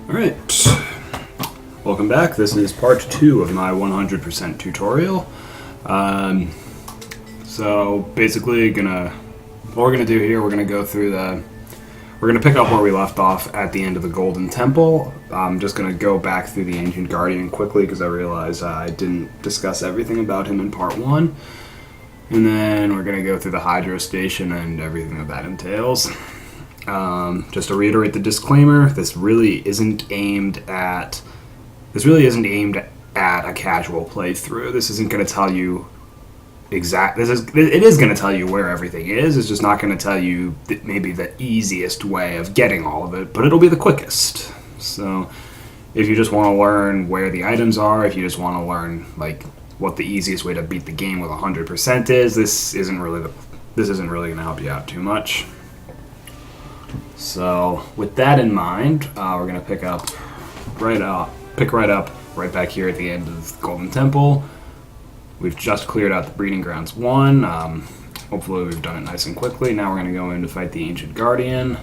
Alright, welcome back. This is part 2 of my 100% tutorial. So basically what we're gonna do here, we're gonna go through we're gonna pick up where we left off at the end of the Golden Temple. I'm just gonna go back through the Ancient Guardian quickly because I realized I didn't discuss everything about him in part 1. And then we're gonna go through the Hydro Station and everything that entails. Just to reiterate the disclaimer, this really isn't aimed at a casual playthrough. This isn't going to tell you it is going to tell you where everything is. It's just not going to tell you maybe the easiest way of getting all of it, but it'll be the quickest. So if you just want to learn where the items are, if you just want to learn like what the easiest way to beat the game with 100% is, this isn't really going to help you out too much. So with that in mind, we're going to pick right back here at the end of the Golden Temple. We've just cleared out the Breeding Grounds 1. Hopefully we've done it nice and quickly. Now we're going to go in to fight the Ancient Guardian.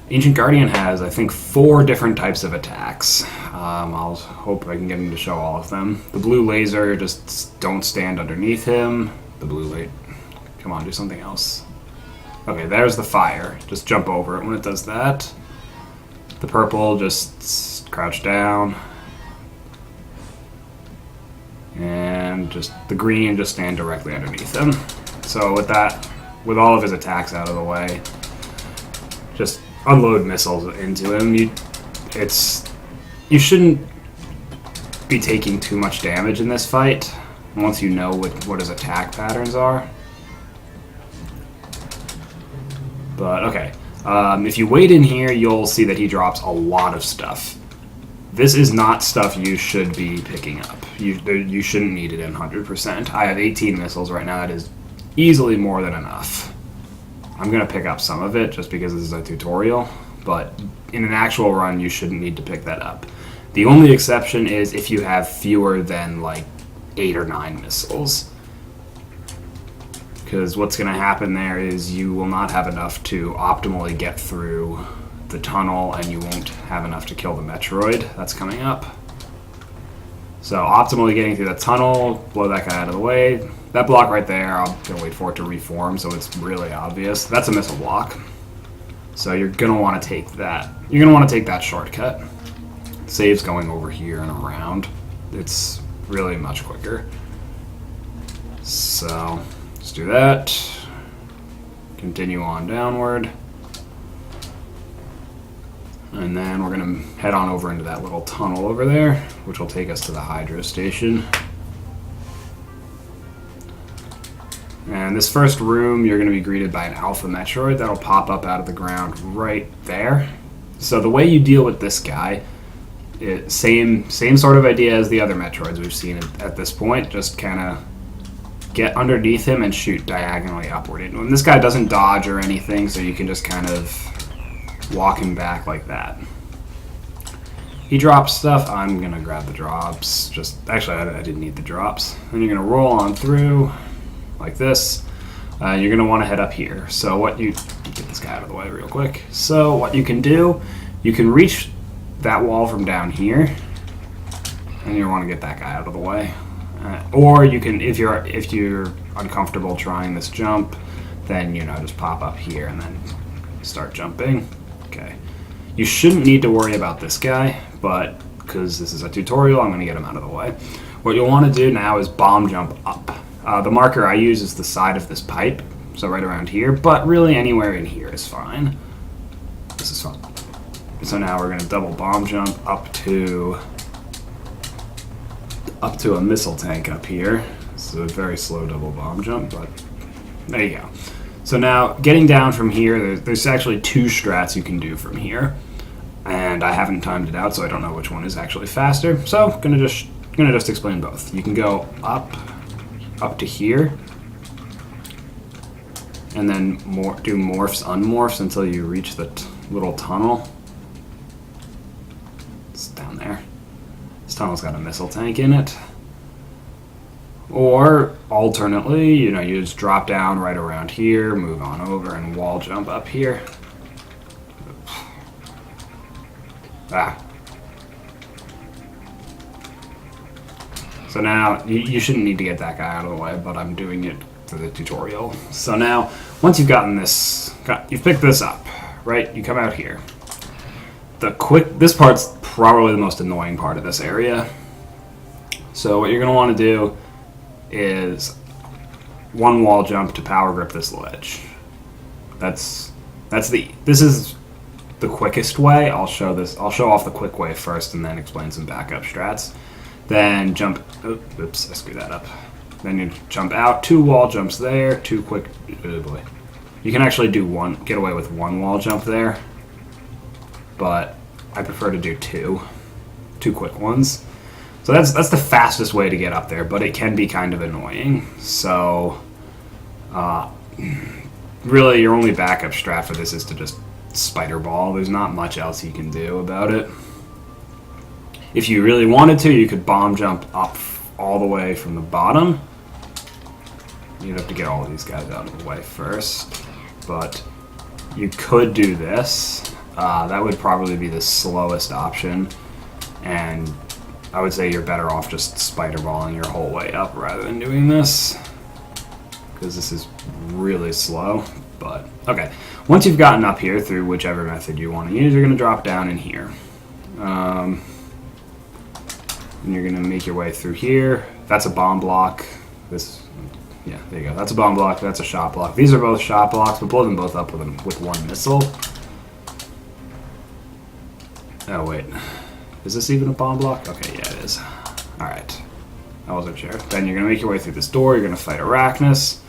Ancient Guardian has, I think, 4 different types of attacks. I'll hope I can get him to show all of them. The blue laser, just don't stand underneath him. Come on, do something else. Okay, there's the fire. Just jump over it when it does that. The purple, just crouch down. And just the green, just stand directly underneath him. So with all of his attacks out of the way, just unload missiles into him. You shouldn't be taking too much damage in this fight once you know what his attack patterns are. But okay, if you wait in here, you'll see that he drops a lot of stuff. This is not stuff you should be picking up. You shouldn't need it in 100%. I have 18 missiles right now. That is easily more than enough. I'm going to pick up some of it just because this is a tutorial, but in an actual run, you shouldn't need to pick that up. The only exception is if you have fewer than like 8 or 9 missiles. Because what's going to happen there is you will not have enough to optimally get through the tunnel, and you won't have enough to kill the Metroid that's coming up. So optimally getting through the tunnel, blow that guy out of the way. That block right there, I'm going to wait for it to reform so it's really obvious. That's a missile block. So you're going to want to take that. You're going to want to take that shortcut. Save's going over here and around. It's really much quicker. So let's do that. Continue on downward. And then we're going to head on over into that little tunnel over there, which will take us to the Hydro Station. And this first room, you're going to be greeted by an Alpha Metroid that'll pop up out of the ground right there. So the way you deal with this guy, same sort of idea as the other Metroids we've seen at this point, just kind of get underneath him and shoot diagonally upward into him. This guy doesn't dodge or anything, so you can just kind of walk him back like that. He drops stuff. I'm going to grab the drops. Actually, I didn't need the drops. Then you're going to roll on through like this. You're going to want to head up here. So get this guy out of the way real quick. So what you can do, you can reach that wall from down here, and you want to get that guy out of the way. Or you can, if you're uncomfortable trying this jump, then just pop up here and then start jumping. Okay. You shouldn't need to worry about this guy, but because this is a tutorial, I'm going to get him out of the way. What you'll want to do now is bomb jump up. The marker I use is the side of this pipe, so right around here, but really anywhere in here is fine. This is fun. So now we're going to double bomb jump up to a missile tank up here. This is a very slow double bomb jump, but there you go. So now, getting down from here, there's actually 2 strats you can do from here, and I haven't timed it out, so I don't know which one is actually faster. So, gonna just explain both. You can go up to here, and then do morphs, unmorphs until you reach the little tunnel. It's down there. This tunnel's got a missile tank in it. Or, alternately, you just drop down right around here, move on over, and wall jump up here. Ah. So now, you shouldn't need to get that guy out of the way, but I'm doing it for the tutorial. So now, once you've gotten this, you've picked this up, right? You come out here. This part's probably the most annoying part of this area. So what you're going to want to do is one wall jump to power grip this ledge. This is the quickest way. I'll show off the quick way first and then explain some backup strats. Then jump, oops, I screwed that up. Then you jump out, 2 wall jumps there, 2 quick, oh boy. You can actually get away with 1 wall jump there, but I prefer to do 2 quick ones. So that's the fastest way to get up there, but it can be kind of annoying. So, really your only backup strat for this is to just spider ball. There's not much else you can do about it. If you really wanted to, you could bomb jump up all the way from the bottom. You'd have to get all of these guys out of the way first. But you could do this. That would probably be the slowest option. And I would say you're better off just spider balling your whole way up rather than doing this. Because this is really slow. But, okay. Once you've gotten up here through whichever method you want to use, you're going to drop down in here. And you're going to make your way through here. That's a bomb block. Yeah, there you go. That's a bomb block. That's a shot block. These are both shot blocks, but blow them both up with 1 missile. Oh, wait. Is this even a bomb block? Okay, yeah, it is. Alright. I wasn't sure. Then you're going to make your way through this door. You're going to fight Arachnus.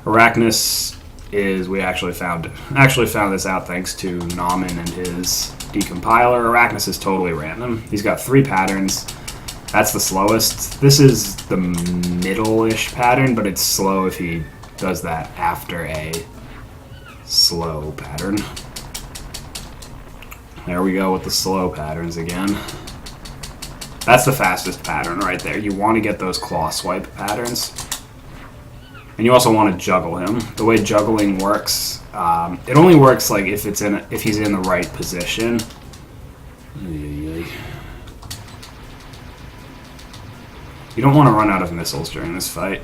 Arachnus is, we actually found this out thanks to Nauman and his decompiler. Arachnus is totally random. He's got 3 patterns. That's the slowest. This is the middle-ish pattern, but it's slow if he does that after a slow pattern. There we go with the slow patterns again. That's the fastest pattern right there. You want to get those claw swipe patterns. And you also want to juggle him. The way juggling works, it only works like if he's in the right position. You don't want to run out of missiles during this fight.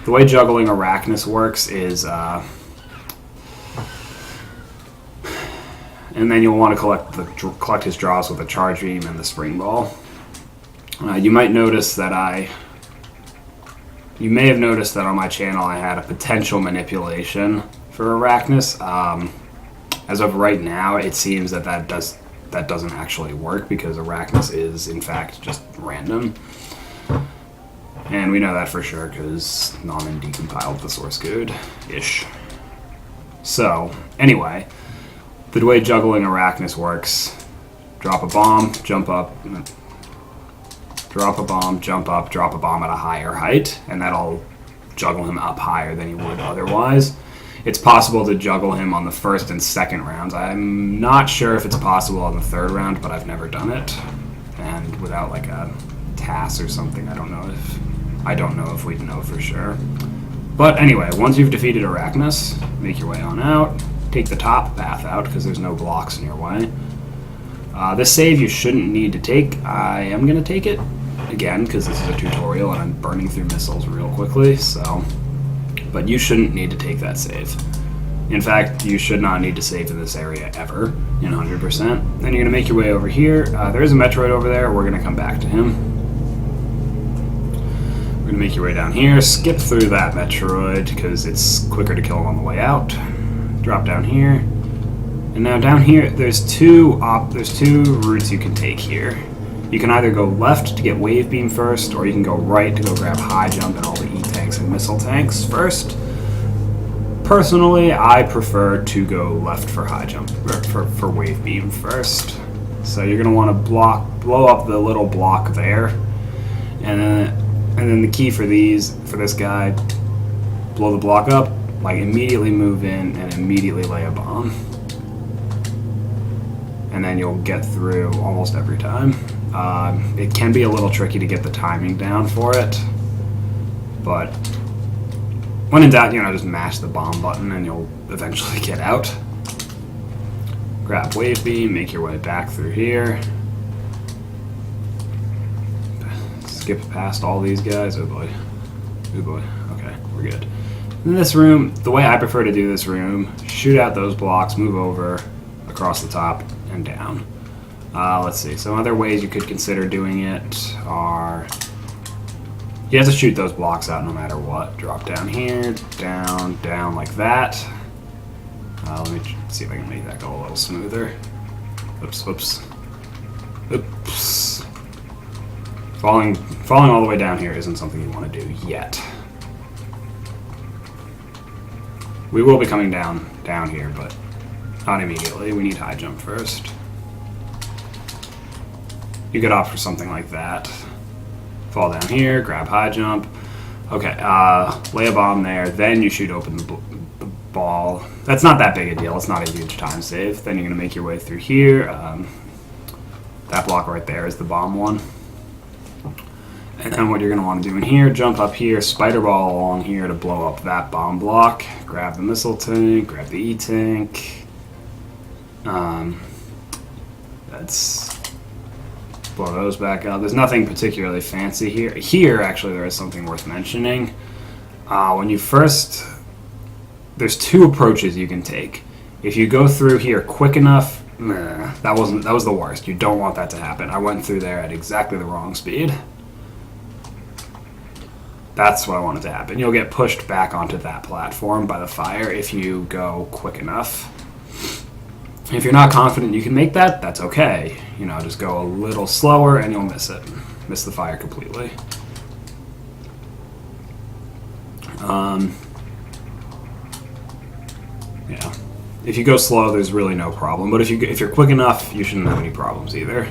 The way juggling Arachnus works is, and then you'll want to collect his draws with a charge beam and the spring ball. You might notice that you may have noticed that on my channel I had a potential manipulation for Arachnus. As of right now, it seems that doesn't actually work because Arachnus is, in fact, just random. And we know that for sure because Nauman decompiled the source code-ish. So, anyway, the way juggling Arachnus works, drop a bomb, jump up, drop a bomb, jump up, drop a bomb at a higher height, and that'll juggle him up higher than he would otherwise. It's possible to juggle him on the first and second rounds. I'm not sure if it's possible on the 3rd round, but I've never done it. And without like a TAS or something, I don't know if we'd know for sure. But anyway, once you've defeated Arachnus, make your way on out. Take the top path out because there's no blocks in your way. This save you shouldn't need to take. I am going to take it again because this is a tutorial and I'm burning through missiles real quickly. But you shouldn't need to take that save. In fact, you should not need to save in this area ever, in 100%. Then you're going to make your way over here. There is a Metroid over there. We're going to come back to him. We're going to make your way down here. Skip through that Metroid because it's quicker to kill him on the way out. Drop down here. And now down here, there's two routes you can take here. You can either go left to get Wave Beam first, or you can go right to go grab High Jump and all the E-Tanks and Missile Tanks first. Personally, I prefer to go left for High Jump, or for Wave Beam first. So you're going to want to blow up the little block there. And then the key for this guy, blow the block up, like immediately move in and immediately lay a bomb. And then you'll get through almost every time. It can be a little tricky to get the timing down for it, but when in doubt, just mash the bomb button and you'll eventually get out. Grab wave beam, make your way back through here. Skip past all these guys. Oh boy. Oh boy. Okay, we're good. In this room, the way I prefer to do this room, shoot out those blocks, move over, across the top, and down. Let's see. Some other ways you could consider doing it are... You have to shoot those blocks out no matter what. Drop down here, down, down like that. Let me see if I can make that go a little smoother. Oops, whoops. Oops. Falling all the way down here isn't something you want to do yet. We will be coming down here, but not immediately. We need high jump first. You could opt for something like that. Fall down here, grab high jump. Okay, lay a bomb there, then you shoot open the ball. That's not that big a deal. It's not a huge time save. Then you're going to make your way through here. That block right there is the bomb one. And then what you're going to want to do in here, jump up here, spider ball along here to blow up that bomb block. Grab the missile tank, grab the E-tank. That's... Blow those back up. There's nothing particularly fancy here. Here, actually, there is something worth mentioning. When you first... There's two approaches you can take. If you go through here quick enough, that was the worst. You don't want that to happen. I went through there at exactly the wrong speed. That's what I wanted to happen. You'll get pushed back onto that platform by the fire if you go quick enough. If you're not confident you can make that, that's okay. You know, just go a little slower and you'll miss it. Miss the fire completely. Yeah. If you go slow, there's really no problem. But if you're quick enough, you shouldn't have any problems either.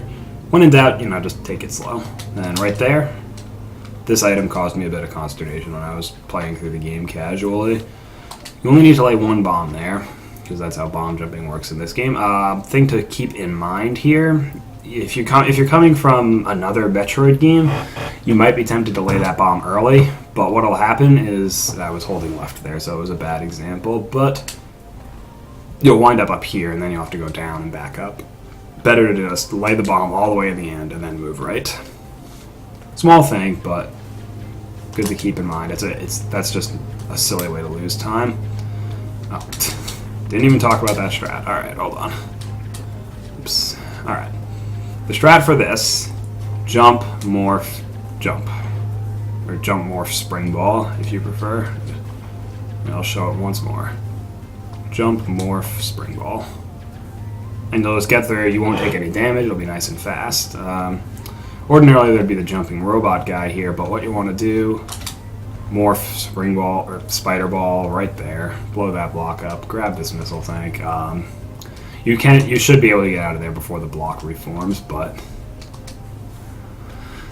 When in doubt, you know, just take it slow. And right there, this item caused me a bit of consternation when I was playing through the game casually. You only need to lay one bomb there, because that's how bomb jumping works in this game. Thing to keep in mind here, if you're coming from another Metroid game, you might be tempted to lay that bomb early, but what'll happen is, I was holding left there, so it was a bad example, but you'll wind up here, and then you'll have to go down and back up. Better to just lay the bomb all the way at the end and then move right. Small thing, but good to keep in mind. That's just a silly way to lose time. Oh, didn't even talk about that strat. Alright, hold on. Oops. Alright. The strat for this, jump, morph, jump. Or jump, morph, spring ball, if you prefer. And I'll show it once more. Jump, morph, spring ball. And you'll just get there, you won't take any damage, it'll be nice and fast. Ordinarily there'd be the jumping robot guy here, but what you want to do, morph, spring ball, or spider ball right there, blow that block up, grab this missile tank. You should be able to get out of there before the block reforms, but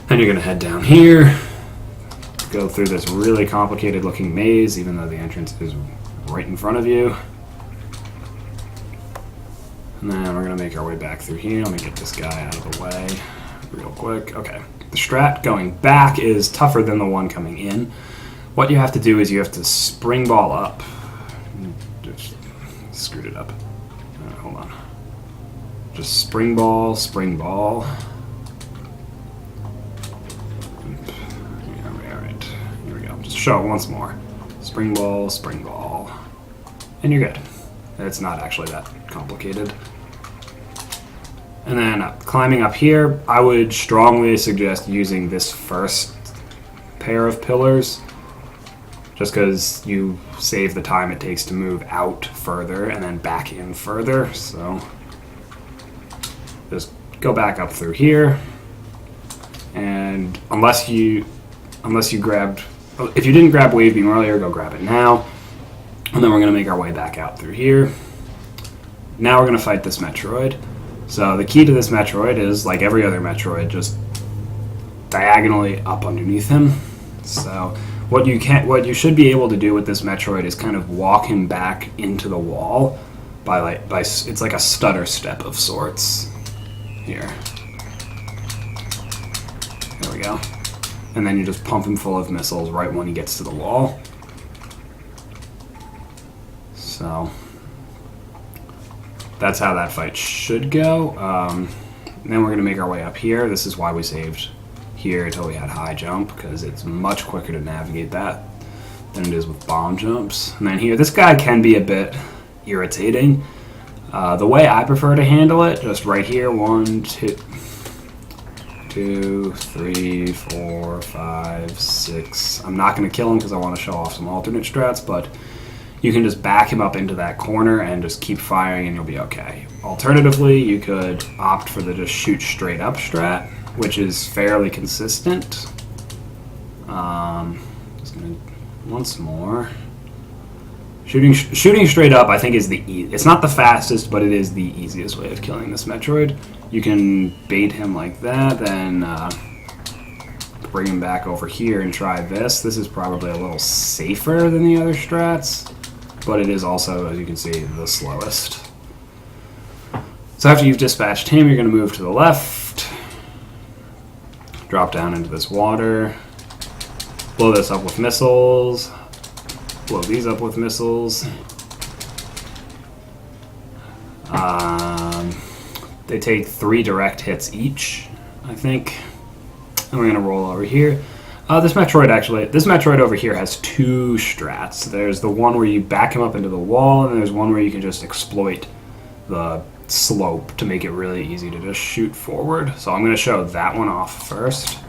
then you're going to head down here, go through this really complicated looking maze, even though the entrance is right in front of you. And then we're going to make our way back through here. Let me get this guy out of the way real quick. Okay. The strat going back is tougher than the one coming in. What you have to do is you have to spring ball up. Just screwed it up. Hold on. Just spring ball, spring ball. Alright. Here we go. Just show it once more. Spring ball. And you're good. It's not actually that complicated. And then climbing up here, I would strongly suggest using this first pair of pillars, just because you save the time it takes to move out further and then back in further. So just go back up through here, and unless you grabbed, if you didn't grab wave beam earlier, go grab it now. And then we're going to make our way back out through here. Now we're going to fight this Metroid. So the key to this Metroid is, like every other Metroid, just diagonally up underneath him. So what you should be able to do with this Metroid is kind of walk him back into the wall by it's like a stutter step of sorts. Here. There we go. And then you just pump him full of missiles right when he gets to the wall. So that's how that fight should go. And then we're going to make our way up here. This is why we saved here until we had high jump, because it's much quicker to navigate that than it is with bomb jumps. And then here, this guy can be a bit irritating. The way I prefer to handle it, just right here, 1, 2, 3, 4, 5, 6. I'm not going to kill him because I want to show off some alternate strats, but you can just back him up into that corner and just keep firing and you'll be okay. Alternatively, you could opt for the just shoot straight up strat, which is fairly consistent. Just gonna once more. Shooting straight up, I think, is it's not the fastest, but it is the easiest way of killing this Metroid. You can bait him like that, then bring him back over here and try this. This is probably a little safer than the other strats, but it is also, as you can see, the slowest. So after you've dispatched him, you're going to move to the left, drop down into this water, blow this up with missiles, blow these up with missiles. They take 3 direct hits each, I think. And we're going to roll over here. This Metroid over here has 2 strats. There's the one where you back him up into the wall, and there's one where you can just exploit the slope to make it really easy to just shoot forward. So I'm going to show that one off first,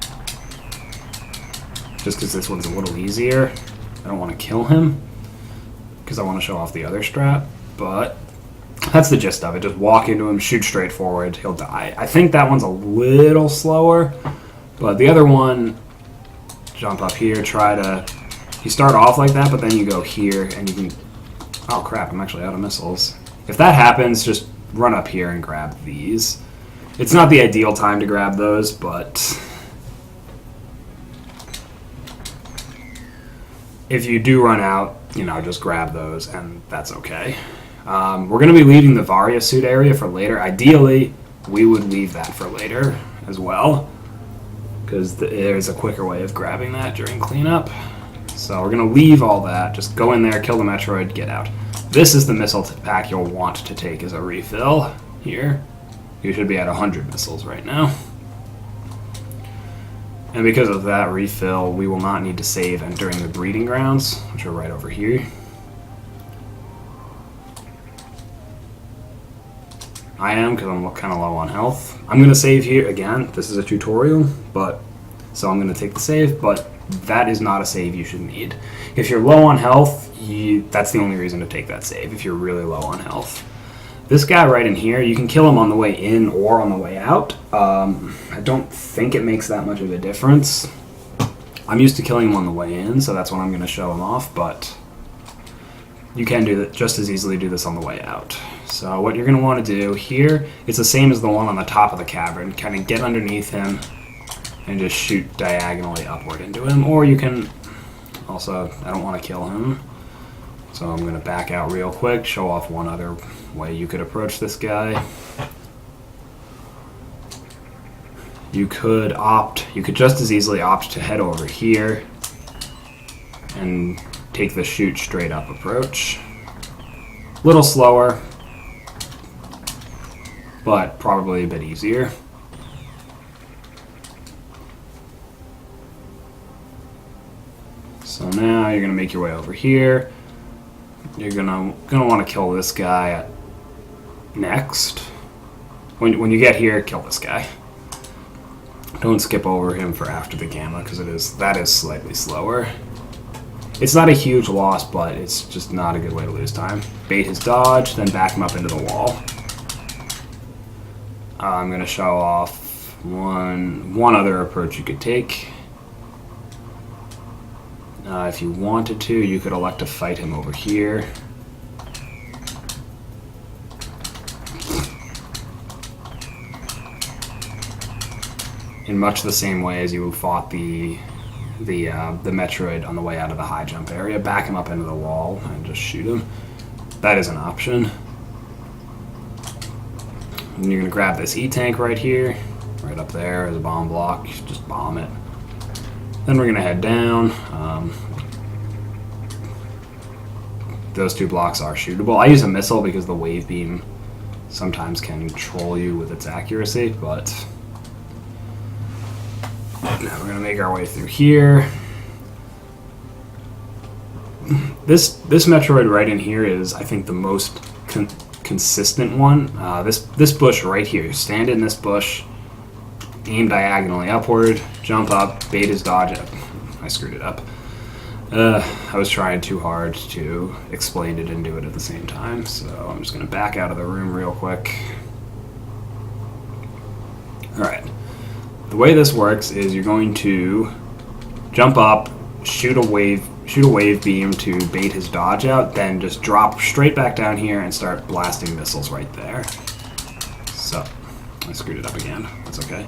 just because this one's a little easier. I don't want to kill him because I want to show off the other strat, but that's the gist of it. Just walk into him, shoot straight forward, he'll die. I think that one's a little slower, but the other one, jump up here, you start off like that, but then you go here and you can, oh crap, I'm actually out of missiles. If that happens, just run up here and grab these. It's not the ideal time to grab those, but if you do run out, just grab those and that's okay. We're going to be leaving the Varia suit area for later. Ideally, we would leave that for later as well, because there's a quicker way of grabbing that during cleanup. So we're going to leave all that, just go in there, kill the Metroid, get out. This is the missile pack you'll want to take as a refill here. You should be at 100 missiles right now. And because of that refill, we will not need to save entering the breeding grounds, which are right over here. I am, because I'm kind of low on health. I'm going to save here again. This is a tutorial, so I'm going to take the save, but that is not a save you should need. If you're low on health, that's the only reason to take that save, if you're really low on health. This guy right in here, you can kill him on the way in or on the way out. I don't think it makes that much of a difference. I'm used to killing him on the way in, so that's when I'm going to show him off, but you can do that, just as easily do this on the way out. So what you're going to want to do here, it's the same as the one on the top of the cavern. Kind of get underneath him and just shoot diagonally upward into him. Or you can also, I don't want to kill him, so I'm going to back out real quick, show off one other way you could approach this guy. You could just as easily opt to head over here and take the shoot straight up approach. A little slower, but probably a bit easier. So now you're gonna make your way over here. You're gonna want to kill this guy next. When you get here, kill this guy. Don't skip over him for after the gamma, because that is slightly slower. It's not a huge loss, but it's just not a good way to lose time. Bait his dodge, then back him up into the wall. I'm going to show off one other approach you could take. If you wanted to, you could elect to fight him over here. In much the same way as you fought the Metroid on the way out of the high jump area. Back him up into the wall and just shoot him. That is an option. And you're going to grab this E-tank right here, right up there as a bomb block. Just bomb it. Then we're going to head down. Those 2 blocks are shootable. I use a missile because the wave beam sometimes can troll you with its accuracy, but now we're gonna make our way through here. This Metroid right in here is, I think, the most consistent one. This bush right here. Stand in this bush, aim diagonally upward, jump up, bait his dodge. I screwed it up. I was trying too hard to explain it and do it at the same time, so I'm just going to back out of the room real quick. Alright. The way this works is you're going to jump up, shoot a wave beam to bait his dodge out, then just drop straight back down here and start blasting missiles right there. So, I screwed it up again. That's okay.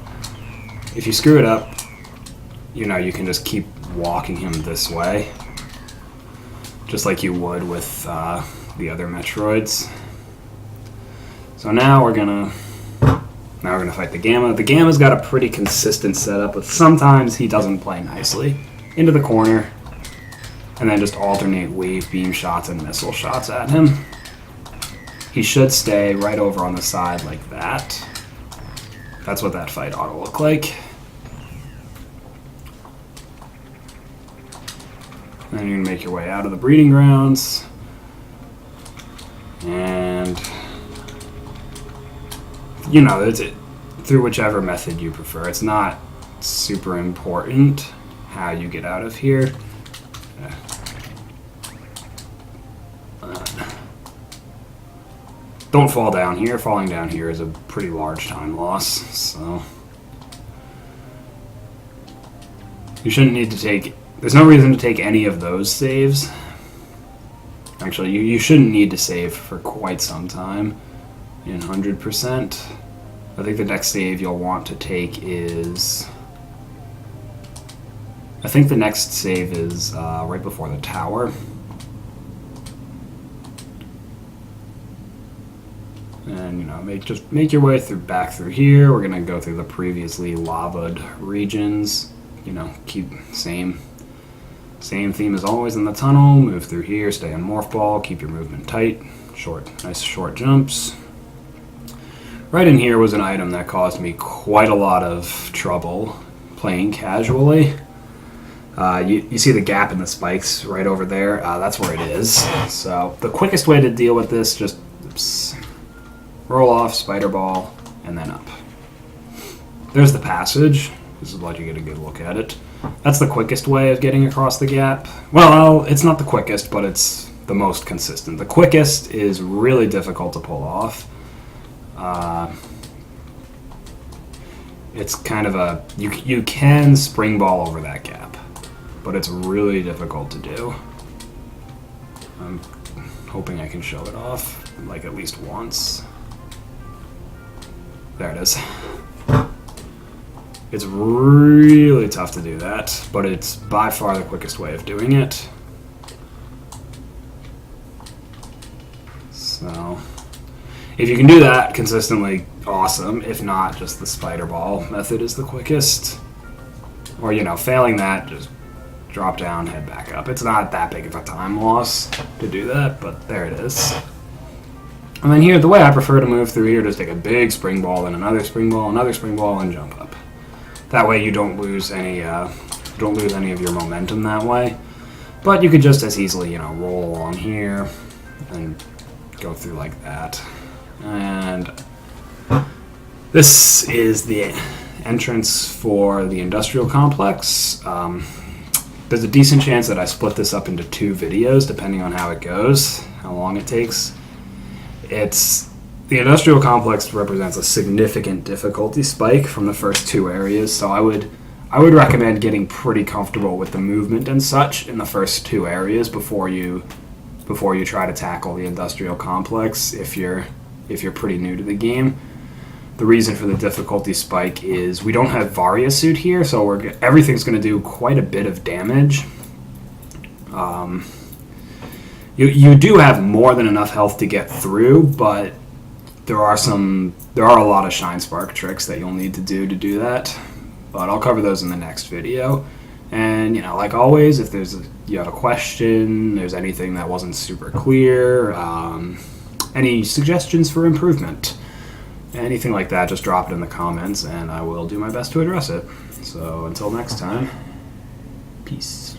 If you screw it up, you know, you can just keep walking him this way, just like you would with the other Metroids. So now we're gonna fight the Gamma. The Gamma's got a pretty consistent setup, but sometimes he doesn't play nicely. Into the corner, and then just alternate wave beam shots and missile shots at him. He should stay right over on the side like that. That's what that fight ought to look like. Then you're going to make your way out of the breeding grounds. And, you know, it's through whichever method you prefer. It's not super important how you get out of here. Don't fall down here. Falling down here is a pretty large time loss, so you shouldn't need to take... There's no reason to take any of those saves. Actually, you shouldn't need to save for quite some time in 100%. I think the next save you'll want to take is... I think the next save is right before the tower. And, you know, make your way back through here. We're gonna go through the previously lavaed regions. You know, keep same theme as always in the tunnel. Move through here, stay on Morph Ball, keep your movement tight. Nice short jumps. Right in here was an item that caused me quite a lot of trouble playing casually. You see the gap in the spikes right over there? That's where it is. So the quickest way to deal with this, just roll off, spider ball, and then up. There's the passage. This is let you get a good look at it. That's the quickest way of getting across the gap. Well, it's not the quickest, but it's the most consistent. The quickest is really difficult to pull off. It's kind of a... You can spring ball over that gap, but it's really difficult to do. I'm hoping I can show it off, like at least once. There it is. It's really tough to do that, but it's by far the quickest way of doing it. So, if you can do that consistently, awesome. If not, just the spider ball method is the quickest. Or, you know, failing that, just drop down, head back up. It's not that big of a time loss to do that, but there it is. And then here, the way I prefer to move through here, just take a big spring ball, then another spring ball, and jump up. That way you don't lose any of your momentum that way. But you could just as easily, you know, roll along here and go through like that. And this is the entrance for the industrial complex. There's a decent chance that I split this up into 2 videos, depending on how it goes, how long it takes. The industrial complex represents a significant difficulty spike from the first 2 areas, so I would recommend getting pretty comfortable with the movement and such in the first 2 areas before you try to tackle the industrial complex if you're pretty new to the game. The reason for the difficulty spike is we don't have Varia suit here, so everything's going to do quite a bit of damage. You do have more than enough health to get through, but there are a lot of Shine Spark tricks that you'll need to do that. But I'll cover those in the next video. And, you know, like always, if you have a question, there's anything that wasn't super clear, any suggestions for improvement, anything like that, just drop it in the comments and I will do my best to address it. So until next time, peace.